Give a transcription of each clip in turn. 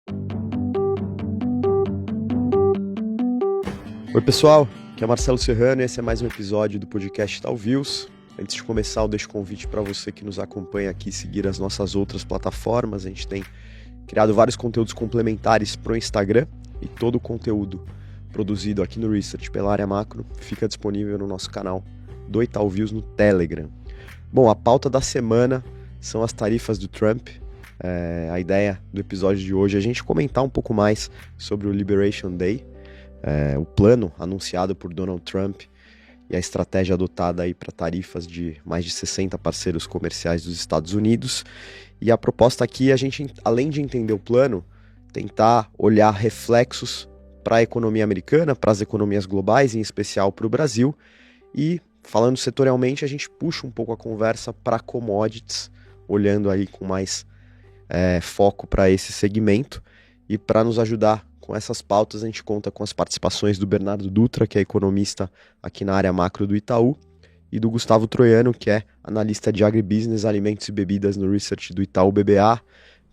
Oi pessoal, aqui é Marcelo Serrano e esse é mais um episódio do podcast Talviews. Antes de começar, eu deixo convite para você que nos acompanha aqui seguir as nossas outras plataformas. A gente tem criado vários conteúdos complementares para o Instagram e todo o conteúdo produzido aqui no Research pela área macro fica disponível no nosso canal do Talviews no Telegram. Bom, a pauta da semana são as tarifas do Trump. A ideia do episódio de hoje é a gente comentar um pouco mais sobre o Liberation Day, o plano anunciado por Donald Trump e a estratégia adotada aí para tarifas de mais de 60 parceiros comerciais dos Estados Unidos. E a proposta aqui é a gente, além de entender o plano, tentar olhar reflexos para a economia americana, para as economias globais, em especial para o Brasil. E, falando setorialmente, a gente puxa um pouco a conversa para commodities, olhando aí com mais foco para esse segmento. E para nos ajudar com essas pautas, a gente conta com as participações do Bernardo Dutra, que é economista aqui na área macro do Itaú, e do Gustavo Troiano, que é analista de agribusiness, alimentos e bebidas no Research do Itaú BBA.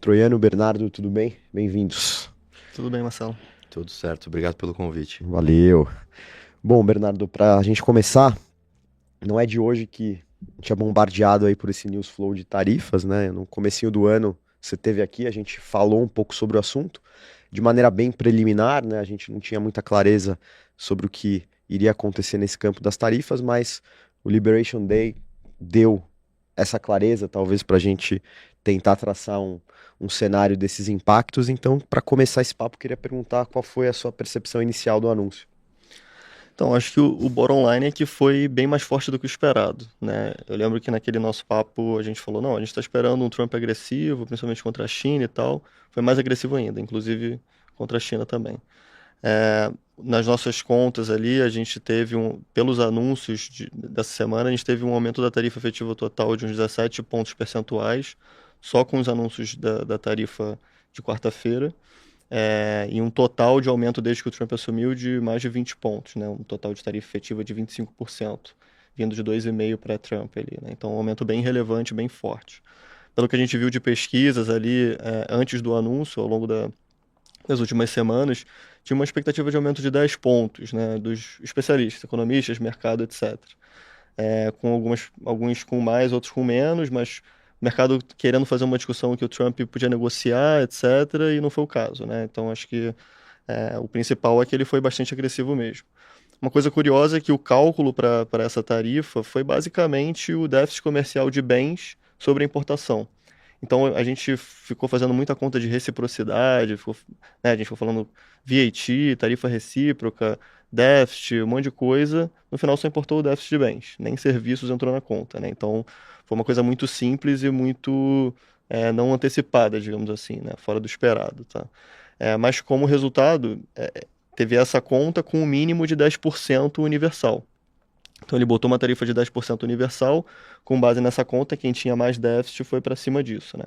Troiano, Bernardo, tudo bem? Bem-vindos. Tudo bem, Marcelo? Tudo certo, obrigado pelo convite. Valeu. Bom, Bernardo, para a gente começar, não é de hoje que a gente é bombardeado aí por esse news flow de tarifas, né? No comecinho do ano, você esteve aqui, a gente falou um pouco sobre o assunto, de maneira bem preliminar, né? A gente não tinha muita clareza sobre o que iria acontecer nesse campo das tarifas, mas o Liberation Day deu essa clareza, talvez, para a gente tentar traçar um cenário desses impactos. Então, para começar esse papo, queria perguntar qual foi a sua percepção inicial do anúncio. Então, acho que o bottom line é que foi bem mais forte do que o esperado, né? Eu lembro que naquele nosso papo a gente falou, não, a gente está esperando um Trump agressivo, principalmente contra a China e tal. Foi mais agressivo ainda, inclusive contra a China também. Nas nossas contas ali, a gente teve, pelos anúncios dessa semana, a gente teve um aumento da tarifa efetiva total de uns 17 pontos percentuais, só com os anúncios da tarifa de quarta-feira. E um total de aumento desde que o Trump assumiu de mais de 20 pontos, né? Um total de tarifa efetiva de 25%, vindo de 2,5% para Trump ali, né? Então, um aumento bem relevante, bem forte. Pelo que a gente viu de pesquisas ali, antes do anúncio, ao longo das últimas semanas, tinha uma expectativa de aumento de 10 pontos, né? Dos especialistas, economistas, mercado, etc. Com alguns com mais, outros com menos, mas o mercado querendo fazer uma discussão que o Trump podia negociar, etc., e não foi o caso, né? Então, acho que o principal é que ele foi bastante agressivo mesmo. Uma coisa curiosa é que o cálculo para essa tarifa foi basicamente o déficit comercial de bens sobre a importação. Então, a gente ficou fazendo muita conta de reciprocidade, a gente ficou falando VAT, tarifa recíproca, déficit, um monte de coisa. No final, só importou o déficit de bens, nem serviços entrou na conta, né? Então, foi uma coisa muito simples e muito não antecipada, digamos assim, né? Fora do esperado, tá? Mas, como resultado, teve essa conta com um mínimo de 10% universal. Então ele botou uma tarifa de 10% universal, com base nessa conta, quem tinha mais déficit foi para cima disso, né?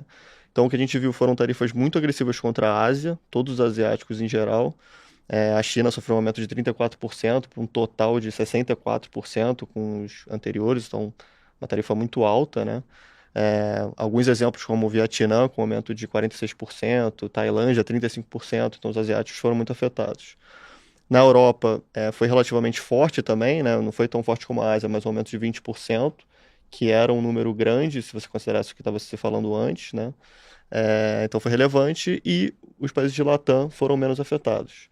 Então o que a gente viu foram tarifas muito agressivas contra a Ásia, todos os asiáticos em geral. A China sofreu um aumento de 34%, para um total de 64% com os anteriores, então uma tarifa muito alta, né? Alguns exemplos como o Vietnã, com aumento de 46%, Tailândia 35%, então os asiáticos foram muito afetados. Na Europa, foi relativamente forte também, né? Não foi tão forte como a Ásia, mas um aumento de 20%, que era um número grande, se você considerasse o que estava se falando antes, né? Então foi relevante e os países de Latam foram menos afetados,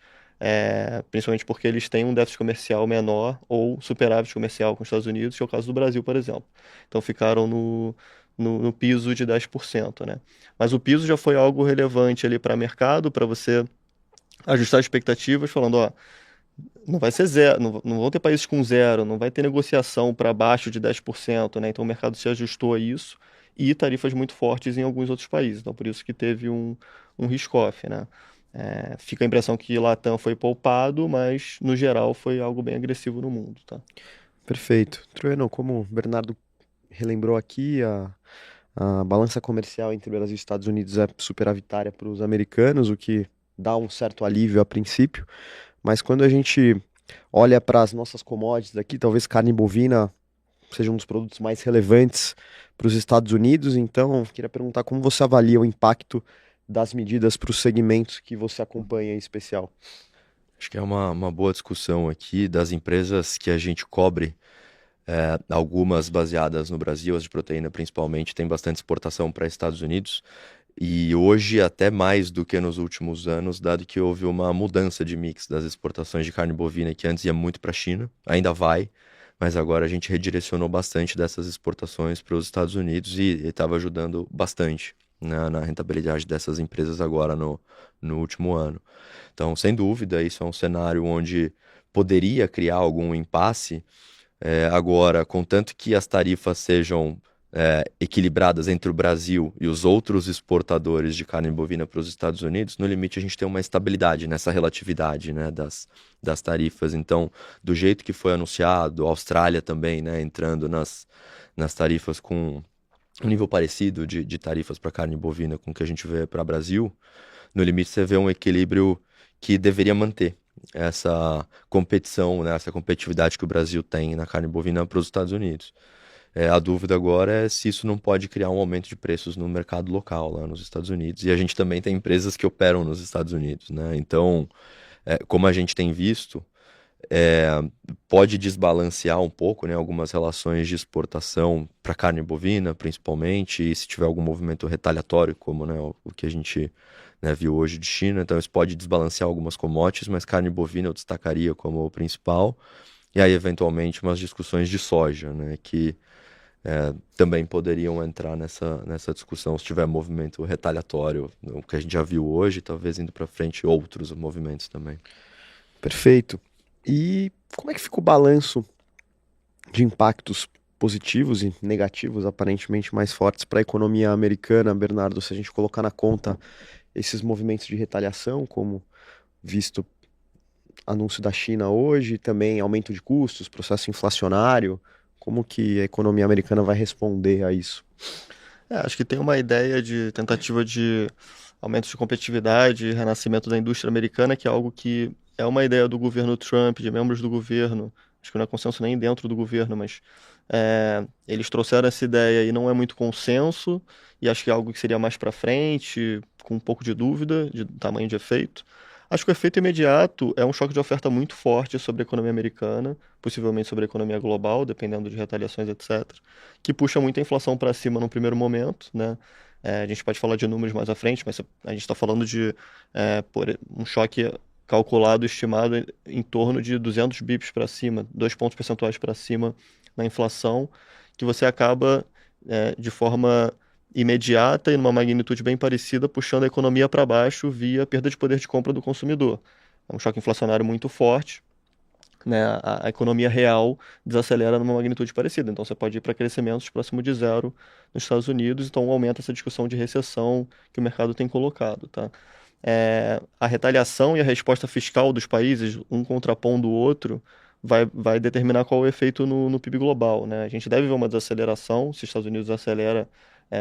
principalmente porque eles têm um déficit comercial menor ou superávit comercial com os Estados Unidos, que é o caso do Brasil, por exemplo. Então ficaram no piso de 10%, né? Mas o piso já foi algo relevante ali para mercado, para você ajustar expectativas, falando, ó, não vai ser zero, não vão ter países com zero, não vai ter negociação para baixo de 10%, né? Então o mercado se ajustou a isso e tarifas muito fortes em alguns outros países. Então por isso que teve um risk-off, né? Fica a impressão que Latam foi poupado, mas no geral foi algo bem agressivo no mundo, tá? Perfeito. Troiano, como o Bernardo relembrou aqui, a balança comercial entre Brasil e Estados Unidos é superavitária para os americanos, o que dá um certo alívio a princípio, mas quando a gente olha para as nossas commodities aqui, talvez carne bovina seja um dos produtos mais relevantes para os Estados Unidos, então queria perguntar como você avalia o impacto das medidas para os segmentos que você acompanha em especial? Acho que é uma boa discussão aqui das empresas que a gente cobre, algumas baseadas no Brasil, as de proteína principalmente, tem bastante exportação para Estados Unidos. E hoje, até mais do que nos últimos anos, dado que houve uma mudança de mix das exportações de carne bovina, que antes ia muito para a China, ainda vai, mas agora a gente redirecionou bastante dessas exportações para os Estados Unidos e estava ajudando bastante na rentabilidade dessas empresas agora no último ano. Então, sem dúvida, isso é um cenário onde poderia criar algum impasse. Agora, contanto que as tarifas sejam equilibradas entre o Brasil e os outros exportadores de carne bovina para os Estados Unidos, no limite a gente tem uma estabilidade nessa relatividade, né, das tarifas. Então, do jeito que foi anunciado, a Austrália também, né, entrando nas tarifas com um nível parecido de tarifas para carne bovina com o que a gente vê para o Brasil, no limite você vê um equilíbrio que deveria manter essa competição, né, essa competitividade que o Brasil tem na carne bovina para os Estados Unidos. A dúvida agora é se isso não pode criar um aumento de preços no mercado local lá nos Estados Unidos. E a gente também tem empresas que operam nos Estados Unidos, né? Então, como a gente tem visto, é, pode desbalancear um pouco, né, algumas relações de exportação para carne bovina, principalmente, e se tiver algum movimento retaliatório, como, né, o que a gente, né, viu hoje de China. Então, isso pode desbalancear algumas commodities, mas carne bovina eu destacaria como o principal. E aí, eventualmente, umas discussões de soja, né, que também poderiam entrar nessa discussão se tiver movimento retaliatório, o que a gente já viu hoje, talvez indo para frente outros movimentos também. Perfeito. E como é que fica o balanço de impactos positivos e negativos, aparentemente mais fortes para a economia americana, Bernardo, se a gente colocar na conta esses movimentos de retaliação, como visto anúncio da China hoje, também aumento de custos, processo inflacionário, como que a economia americana vai responder a isso? Acho que tem uma ideia de tentativa de aumento de competitividade, renascimento da indústria americana, que é algo que é uma ideia do governo Trump, de membros do governo, acho que não é consenso nem dentro do governo, mas eles trouxeram essa ideia e não é muito consenso, e acho que é algo que seria mais para frente, com um pouco de dúvida de tamanho de efeito. Acho que o efeito imediato é um choque de oferta muito forte sobre a economia americana, possivelmente sobre a economia global, dependendo de retaliações, etc., que puxa muito a inflação para cima no primeiro momento, né? A gente pode falar de números mais à frente, mas a gente está falando de um choque calculado, estimado em torno de 200 bips para cima, 2 pontos percentuais para cima na inflação, que você acaba de forma imediata e numa magnitude bem parecida, puxando a economia para baixo via perda de poder de compra do consumidor. É um choque inflacionário muito forte, né? A economia real desacelera numa magnitude parecida. Então você pode ir para crescimentos próximo de zero nos Estados Unidos, então aumenta essa discussão de recessão que o mercado tem colocado, tá? A retaliação e a resposta fiscal dos países, um contrapondo o outro, vai determinar qual é o efeito no PIB global, né? A gente deve ver uma desaceleração, se os Estados Unidos acelera,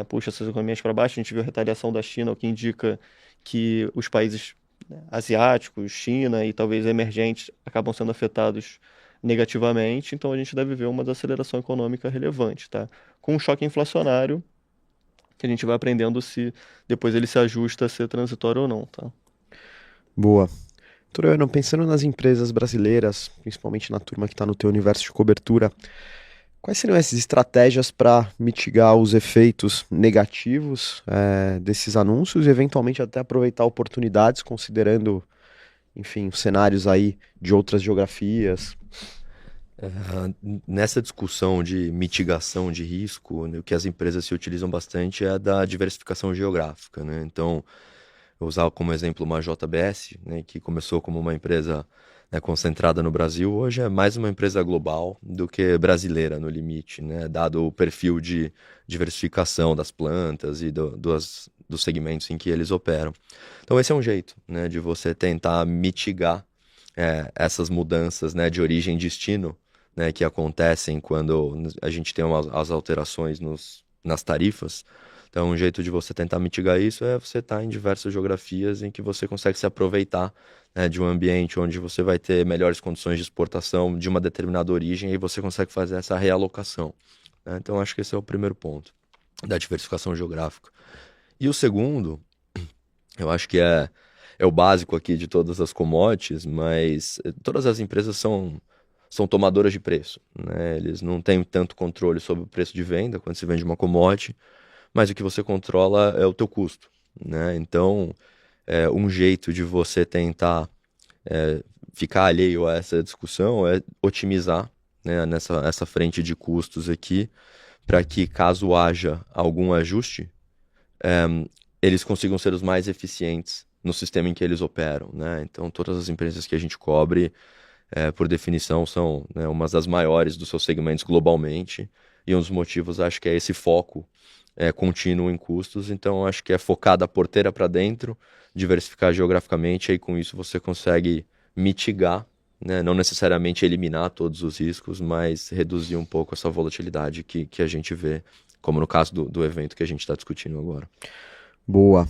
puxa essas economias para baixo. A gente viu a retaliação da China, o que indica que os países, né, asiáticos, China e talvez emergentes, acabam sendo afetados negativamente. Então a gente deve ver uma desaceleração econômica relevante, tá? Com um choque inflacionário, que a gente vai aprendendo se depois ele se ajusta a ser transitório ou não, tá? Boa. Troiano, pensando nas empresas brasileiras, principalmente na turma que está no teu universo de cobertura, quais seriam essas estratégias para mitigar os efeitos negativos desses anúncios e eventualmente até aproveitar oportunidades, considerando, enfim, cenários aí de outras geografias? Nessa discussão de mitigação de risco, né, o que as empresas se utilizam bastante é a da diversificação geográfica, né? Então, eu usava como exemplo uma JBS, né, que começou como uma empresa, né, concentrada no Brasil, hoje é mais uma empresa global do que brasileira no limite, né, dado o perfil de diversificação das plantas e dos segmentos em que eles operam. Então esse é um jeito, né, de você tentar mitigar essas mudanças, né, de origem e destino, né, que acontecem quando a gente tem as alterações nas tarifas. Então, um jeito de você tentar mitigar isso é você estar em diversas geografias em que você consegue se aproveitar, né, de um ambiente onde você vai ter melhores condições de exportação de uma determinada origem e você consegue fazer essa realocação, né? Então, acho que esse é o primeiro ponto da diversificação geográfica. E o segundo Eu acho que é o básico aqui de todas as commodities, mas todas as empresas são tomadoras de preço, né? Eles não têm tanto controle sobre o preço de venda quando se vende uma commodity, mas o que você controla é o teu custo, né? Então, um jeito de você tentar é, ficar alheio a essa discussão é otimizar, né, essa frente de custos aqui, para que caso haja algum ajuste, é, eles consigam ser os mais eficientes no sistema em que eles operam, né? Então, todas as empresas que a gente cobre, por definição, são, né, umas das maiores dos seus segmentos globalmente, e um dos motivos acho que é esse foco contínuo em custos. Então, acho que é focar da porteira para dentro, diversificar geograficamente, aí com isso você consegue mitigar, né? Não necessariamente eliminar todos os riscos, mas reduzir um pouco essa volatilidade que a gente vê, como no caso do evento que a gente está discutindo agora. Boa.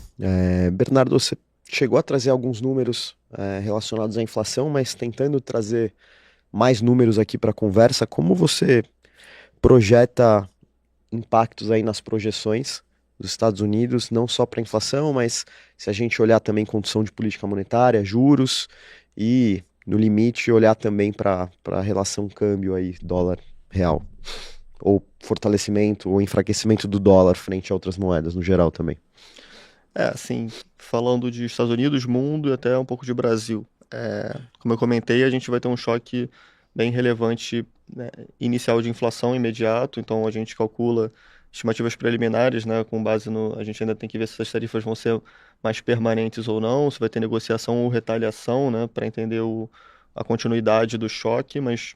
Bernardo, você chegou a trazer alguns números relacionados à inflação, mas tentando trazer mais números aqui para a conversa, como você projeta impactos aí nas projeções dos Estados Unidos, não só para a inflação, mas se a gente olhar também condição de política monetária, juros e, no limite, olhar também para a relação câmbio aí, dólar real, ou fortalecimento ou enfraquecimento do dólar frente a outras moedas no geral também. Assim, falando de Estados Unidos, mundo e até um pouco de Brasil. Como eu comentei, a gente vai ter um choque bem relevante, né, inicial de inflação imediato, então a gente calcula estimativas preliminares, né, com base no... A gente ainda tem que ver se essas tarifas vão ser mais permanentes ou não, se vai ter negociação ou retaliação, né, para entender a continuidade do choque, mas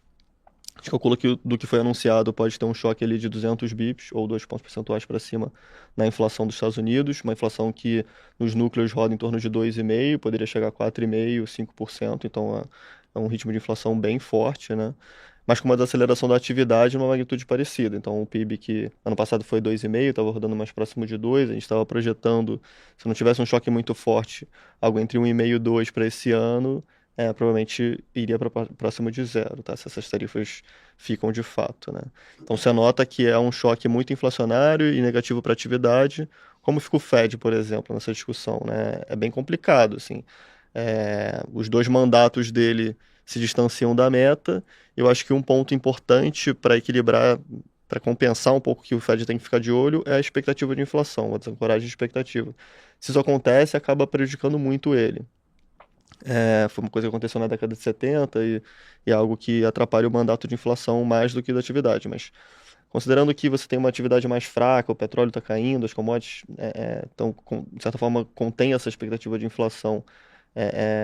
a gente calcula que do que foi anunciado pode ter um choque ali de 200 bips ou 2 pontos percentuais para cima na inflação dos Estados Unidos, uma inflação que nos núcleos roda em torno de 2,5%, poderia chegar a 4,5%, 5%, então é um ritmo de inflação bem forte, né? Mas com uma desaceleração da atividade numa magnitude parecida. Então, o PIB que ano passado foi 2,5%, estava rodando mais próximo de 2%, a gente estava projetando, se não tivesse um choque muito forte, algo entre 1,5% e 2% para esse ano, provavelmente iria para próximo de 0, tá? Se essas tarifas ficam de fato, né? Então você nota que é um choque muito inflacionário e negativo para a atividade. Como fica o Fed, por exemplo, nessa discussão, né? É bem complicado, assim. Os dois mandatos dele se distanciam da meta. Eu acho que um ponto importante para equilibrar, para compensar um pouco que o Fed tem que ficar de olho é a expectativa de inflação, a desancoragem de expectativa. Se isso acontece, acaba prejudicando muito ele. Foi uma coisa que aconteceu na década de 70 e é algo que atrapalha o mandato de inflação mais do que da atividade. Mas considerando que você tem uma atividade mais fraca, o petróleo está caindo, as commodities estão, de certa forma, contém essa expectativa de inflação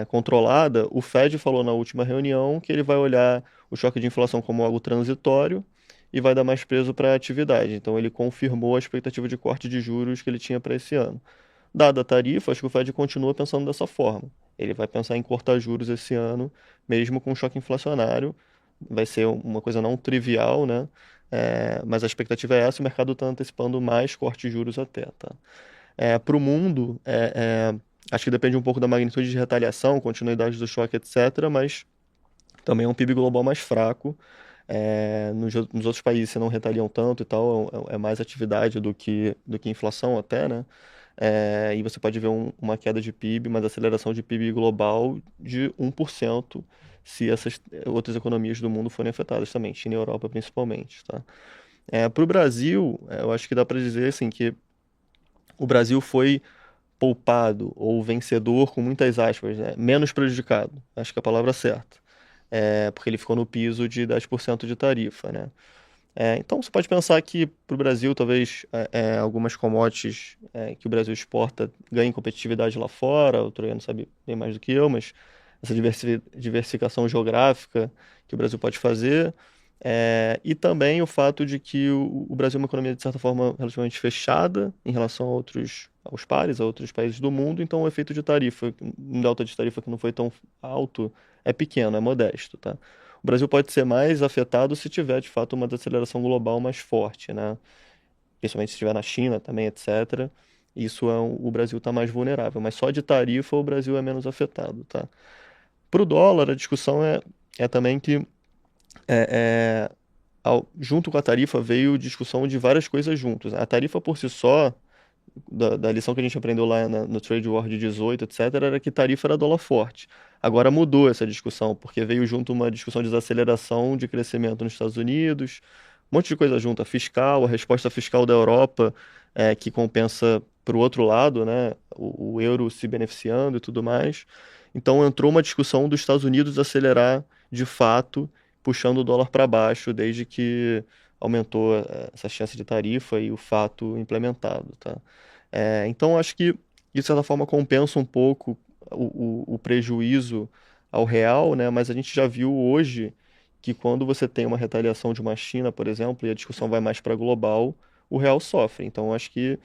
controlada, o Fed falou na última reunião que ele vai olhar o choque de inflação como algo transitório e vai dar mais peso para a atividade. Então ele confirmou a expectativa de corte de juros que ele tinha para esse ano. Dada a tarifa, acho que o Fed continua pensando dessa forma. Ele vai pensar em cortar juros esse ano, mesmo com choque inflacionário. Vai ser uma coisa não trivial, né? Mas a expectativa é essa, o mercado está antecipando mais corte de juros até, tá? Para o mundo, acho que depende um pouco da magnitude de retaliação, continuidade do choque, etc., mas também é um PIB global mais fraco. Nos outros países você não retaliam tanto e tal, é mais atividade do que inflação até, né? E você pode ver uma queda de PIB, mas aceleração de PIB global de 1% se essas outras economias do mundo forem afetadas também, China e Europa principalmente, tá? Para o Brasil, eu acho que dá para dizer assim, que o Brasil foi poupado ou vencedor com muitas aspas, né? Menos prejudicado, acho que é a palavra certa. Porque ele ficou no piso de 10% de tarifa, né? Então você pode pensar que para o Brasil talvez algumas commodities que o Brasil exporta ganhem competitividade lá fora, o Troiano sabe bem mais do que eu, mas essa diversificação geográfica que o Brasil pode fazer, e também o fato de que o Brasil é uma economia de certa forma relativamente fechada em relação aos pares, a outros países do mundo, então o efeito de tarifa, um delta de tarifa que não foi tão alto, é pequeno, é modesto, tá? O Brasil pode ser mais afetado se tiver, de fato, uma desaceleração global mais forte, né? Principalmente se estiver na China também, etc. Isso o Brasil está mais vulnerável, mas só de tarifa o Brasil é menos afetado, tá? Para o dólar, a discussão é também que, junto com a tarifa, veio discussão de várias coisas juntos. A tarifa por si só da lição que a gente aprendeu lá no Trade War de 18, etc., era que tarifa era dólar forte. Agora mudou essa discussão, porque veio junto uma discussão de desaceleração de crescimento nos Estados Unidos, um monte de coisa junto, a fiscal, a resposta fiscal da Europa, que compensa para o outro lado, né, o euro se beneficiando e tudo mais. Então entrou uma discussão dos Estados Unidos acelerar de fato, puxando o dólar para baixo, desde que aumentou essa chance de tarifa e o fato implementado, tá? Então, acho que, de certa forma, compensa um pouco o prejuízo ao real, né? Mas a gente já viu hoje que quando você tem uma retaliação de uma China, por exemplo, e a discussão vai mais para global, o real sofre. Então, acho que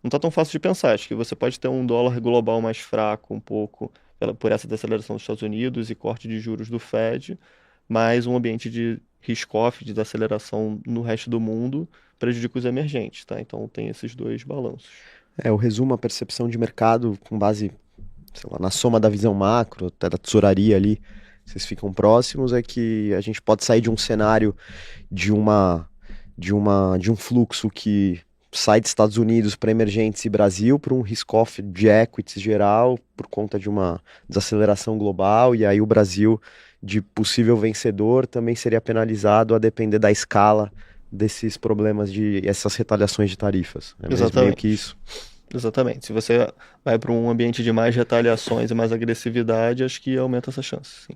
não está tão fácil de pensar. Acho que você pode ter um dólar global mais fraco um pouco por essa desaceleração dos Estados Unidos e corte de juros do Fed, mas um ambiente de risk-off, de desaceleração no resto do mundo, prejudica os emergentes, tá? Então tem esses dois balanços. Eu resumo a percepção de mercado com base, sei lá, na soma da visão macro, até da tesouraria ali, vocês ficam próximos, é que a gente pode sair de um cenário de um fluxo que sai dos Estados Unidos para emergentes e Brasil para um risk-off de equities geral por conta de uma desaceleração global, e aí o Brasil, de possível vencedor, também seria penalizado a depender da escala desses problemas de essas retaliações de tarifas. É mesmo meio que Exatamente. isso. Exatamente. Se você vai para um ambiente de mais retaliações e mais agressividade, acho que aumenta essa chance, sim.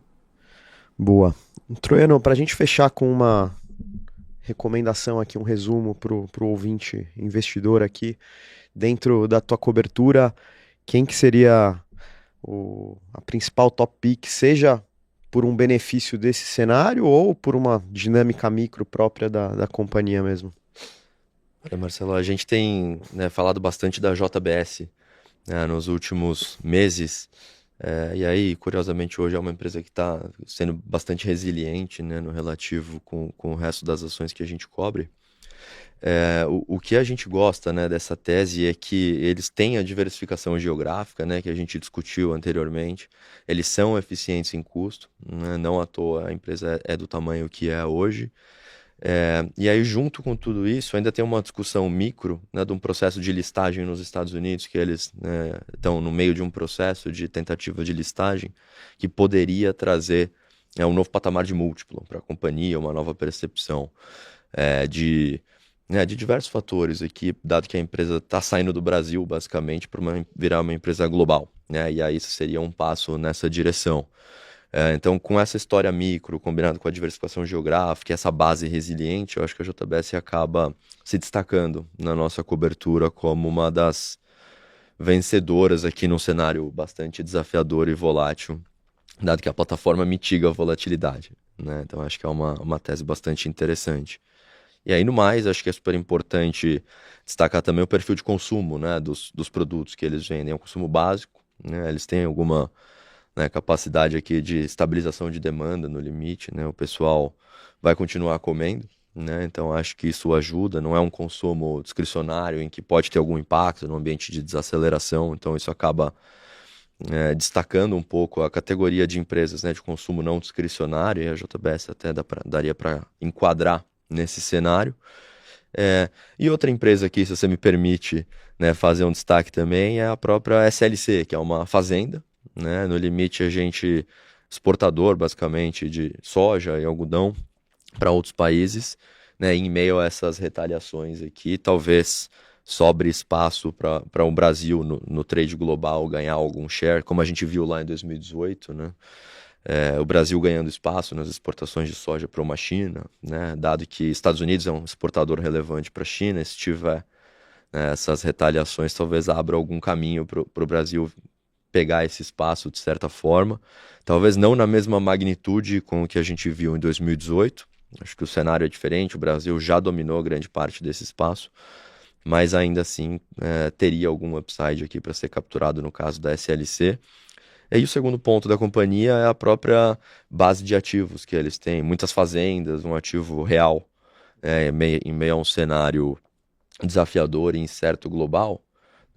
Boa. Troiano, para a gente fechar com uma recomendação aqui, um resumo pro ouvinte investidor aqui, dentro da tua cobertura, quem que seria a principal top pick, seja por um benefício desse cenário ou por uma dinâmica micro própria da companhia mesmo? Olha, Marcelo, a gente tem, né, falado bastante da JBS, né, nos últimos meses. E aí, curiosamente, hoje é uma empresa que está sendo bastante resiliente, né, no relativo com o resto das ações que a gente cobre. O que a gente gosta, né, dessa tese é que eles têm a diversificação geográfica, né, que a gente discutiu anteriormente. Eles são eficientes em custo, né, não à toa a empresa é do tamanho que é hoje. E aí, junto com tudo isso, ainda tem uma discussão micro, né, de um processo de listagem nos Estados Unidos, que eles, né, estão no meio de um processo de tentativa de listagem, que poderia trazer um novo patamar de múltiplo para a companhia, uma nova percepção de diversos fatores aqui, dado que a empresa está saindo do Brasil, basicamente, para virar uma empresa global, né, e aí isso seria um passo nessa direção. Então, com essa história micro, combinado com a diversificação geográfica, essa base resiliente, eu acho que a JBS acaba se destacando na nossa cobertura como uma das vencedoras aqui num cenário bastante desafiador e volátil, dado que a plataforma mitiga a volatilidade, né? Então, acho que é uma tese bastante interessante. E aí, no mais, acho que é super importante destacar também o perfil de consumo, né, dos produtos que eles vendem. É um consumo básico, né? Eles têm alguma, né, capacidade aqui de estabilização de demanda no limite, né? O pessoal vai continuar comendo, né? Então acho que isso ajuda, não é um consumo discricionário em que pode ter algum impacto no ambiente de desaceleração, então isso acaba destacando um pouco a categoria de empresas, né, de consumo não discricionário, e a JBS até daria para enquadrar nesse cenário. E outra empresa aqui, se você me permite, né, fazer um destaque também, é a própria SLC, que é uma fazenda, né? No limite, a gente exportador, basicamente, de soja e algodão para outros países, né? Em meio a essas retaliações aqui, talvez sobre espaço para o Brasil no trade global ganhar algum share, como a gente viu lá em 2018, né? O Brasil ganhando espaço nas exportações de soja para uma China, né? Dado que Estados Unidos é um exportador relevante para a China, se tiver, né, essas retaliações, talvez abra algum caminho para o Brasil pegar esse espaço de certa forma, talvez não na mesma magnitude com o que a gente viu em 2018, acho que o cenário é diferente, o Brasil já dominou grande parte desse espaço, mas ainda assim teria algum upside aqui para ser capturado no caso da SLC. E aí o segundo ponto da companhia é a própria base de ativos que eles têm, muitas fazendas, um ativo real, em meio a um cenário desafiador e incerto global.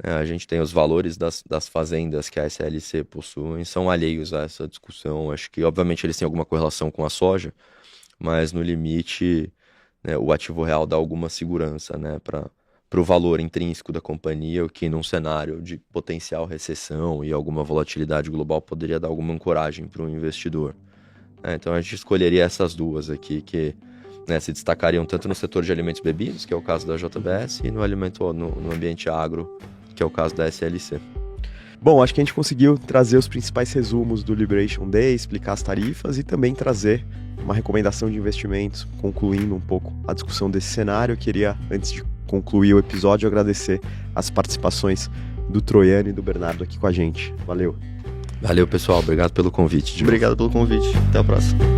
A gente tem os valores das fazendas que a SLC possui, são alheios a essa discussão. Acho que, obviamente, eles têm alguma correlação com a soja, mas no limite, né, o ativo real dá alguma segurança, né, para para o valor intrínseco da companhia, o que num cenário de potencial recessão e alguma volatilidade global poderia dar alguma ancoragem para o investidor. Então a gente escolheria essas duas aqui que, né, se destacariam tanto no setor de alimentos e bebidas, que é o caso da JBS, e no ambiente agro, que é o caso da SLC. Bom, acho que a gente conseguiu trazer os principais resumos do Liberation Day, explicar as tarifas e também trazer uma recomendação de investimentos, concluindo um pouco a discussão desse cenário. Eu queria, antes de concluir o episódio, agradecer as participações do Troiano e do Bernardo aqui com a gente. Valeu. Valeu, pessoal. Obrigado pelo convite. Obrigado pelo convite. Até a próxima.